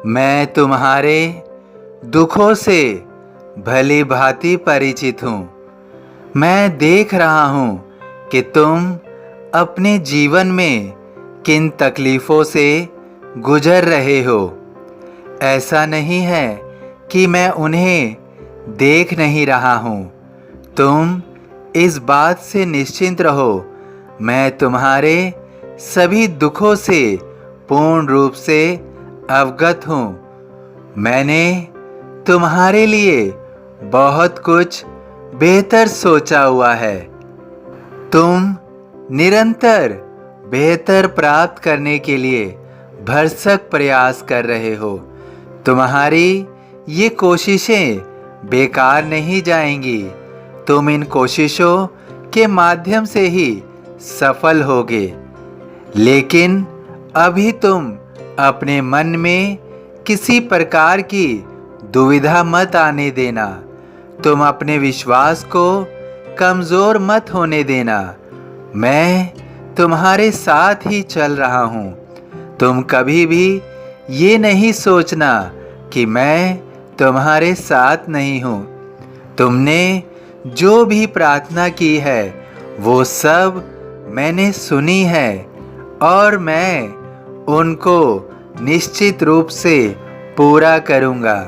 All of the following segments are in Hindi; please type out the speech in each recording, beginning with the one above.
मैं तुम्हारे दुखों से भली भांति परिचित हूँ। मैं देख रहा हूँ कि तुम अपने जीवन में किन तकलीफ़ों से गुजर रहे हो। ऐसा नहीं है कि मैं उन्हें देख नहीं रहा हूँ। तुम इस बात से निश्चिंत रहो, मैं तुम्हारे सभी दुखों से पूर्ण रूप से अवगत हूँ। मैंने तुम्हारे लिए बहुत कुछ बेहतर सोचा हुआ है। तुम निरंतर बेहतर प्राप्त करने के लिए भरसक प्रयास कर रहे हो। तुम्हारी ये कोशिशें बेकार नहीं जाएंगी। तुम इन कोशिशों के माध्यम से ही सफल होगे। लेकिन अभी तुम अपने मन में किसी प्रकार की दुविधा मत आने देना। तुम अपने विश्वास को कमज़ोर मत होने देना। मैं तुम्हारे साथ ही चल रहा हूँ। तुम कभी भी ये नहीं सोचना कि मैं तुम्हारे साथ नहीं हूँ। तुमने जो भी प्रार्थना की है वो सब मैंने सुनी है और मैं उनको निश्चित रूप से पूरा करूँगा।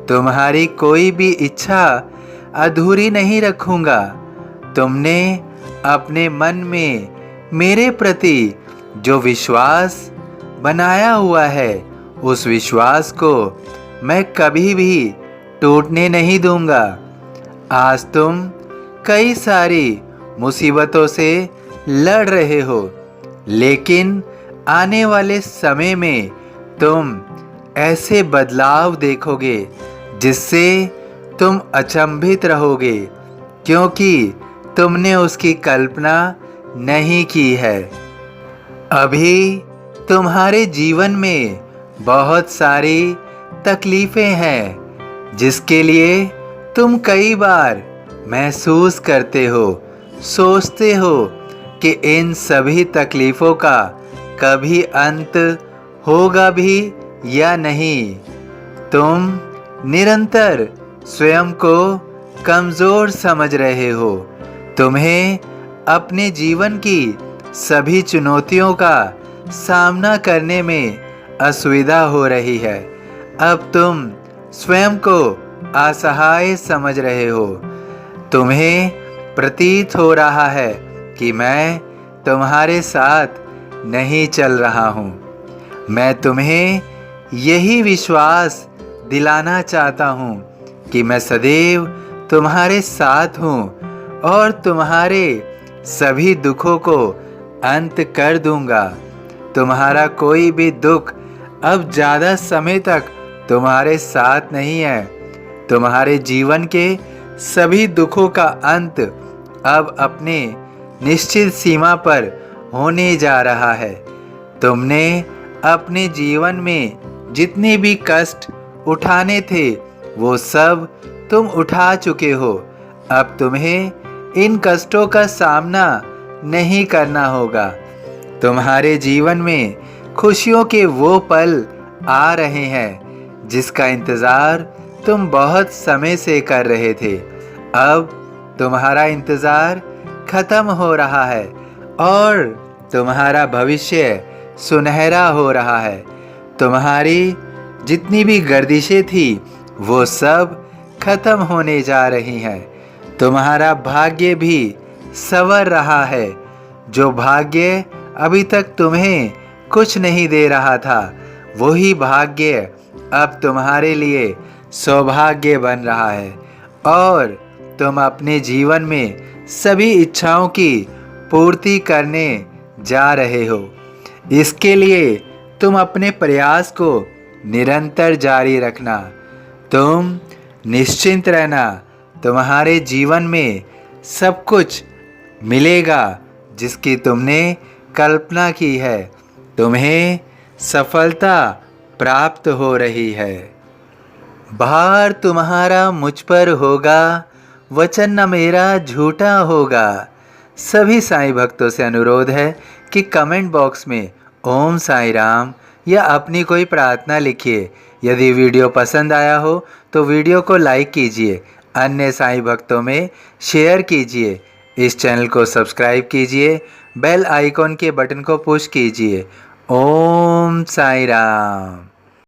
तुम्हारी कोई भी इच्छा अधूरी नहीं रखूँगा। तुमने अपने मन में मेरे प्रति जो विश्वास बनाया हुआ है उस विश्वास को मैं कभी भी टूटने नहीं दूँगा। आज तुम कई सारी मुसीबतों से लड़ रहे हो, लेकिन आने वाले समय में तुम ऐसे बदलाव देखोगे जिससे तुम अचंभित रहोगे, क्योंकि तुमने उसकी कल्पना नहीं की है। अभी तुम्हारे जीवन में बहुत सारी तकलीफ़ें हैं जिसके लिए तुम कई बार महसूस करते हो, सोचते हो कि इन सभी तकलीफ़ों का कभी अंत होगा भी या नहीं। तुम निरंतर स्वयं को कमज़ोर समझ रहे हो। तुम्हें अपने जीवन की सभी चुनौतियों का सामना करने में असुविधा हो रही है। अब तुम स्वयं को असहाय समझ रहे हो। तुम्हें प्रतीत हो रहा है कि मैं तुम्हारे साथ नहीं चल रहा हूँ। मैं तुम्हें यही विश्वास दिलाना चाहता हूँ कि मैं सदैव तुम्हारे साथ हूँ और तुम्हारे सभी दुखों को अंत कर दूँगा। तुम्हारा कोई भी दुख अब ज़्यादा समय तक तुम्हारे साथ नहीं है। तुम्हारे जीवन के सभी दुखों का अंत अब अपने निश्चित सीमा पर होने जा रहा है। तुमने अपने जीवन में जितने भी कष्ट उठाने थे वो सब तुम उठा चुके हो। अब तुम्हें इन कष्टों का सामना नहीं करना होगा। तुम्हारे जीवन में खुशियों के वो पल आ रहे हैं जिसका इंतज़ार तुम बहुत समय से कर रहे थे। अब तुम्हारा इंतज़ार खत्म हो रहा है और तुम्हारा भविष्य सुनहरा हो रहा है। तुम्हारी जितनी भी गर्दिशें थी वो सब खत्म होने जा रही हैं। तुम्हारा भाग्य भी संवर रहा है। जो भाग्य अभी तक तुम्हें कुछ नहीं दे रहा था, वही भाग्य अब तुम्हारे लिए सौभाग्य बन रहा है और तुम अपने जीवन में सभी इच्छाओं की पूर्ति करने जा रहे हो। इसके लिए तुम अपने प्रयास को निरंतर जारी रखना। तुम निश्चिंत रहना, तुम्हारे जीवन में सब कुछ मिलेगा जिसकी तुमने कल्पना की है। तुम्हें सफलता प्राप्त हो रही है। भार तुम्हारा मुझ पर होगा, वचन न मेरा झूठा होगा। सभी साईं भक्तों से अनुरोध है कि कमेंट बॉक्स में ओम साईं राम या अपनी कोई प्रार्थना लिखिए। यदि वीडियो पसंद आया हो तो वीडियो को लाइक कीजिए, अन्य साईं भक्तों में शेयर कीजिए। इस चैनल को सब्सक्राइब कीजिए, बेल आइकॉन के बटन को पुश कीजिए। ओम साईं राम।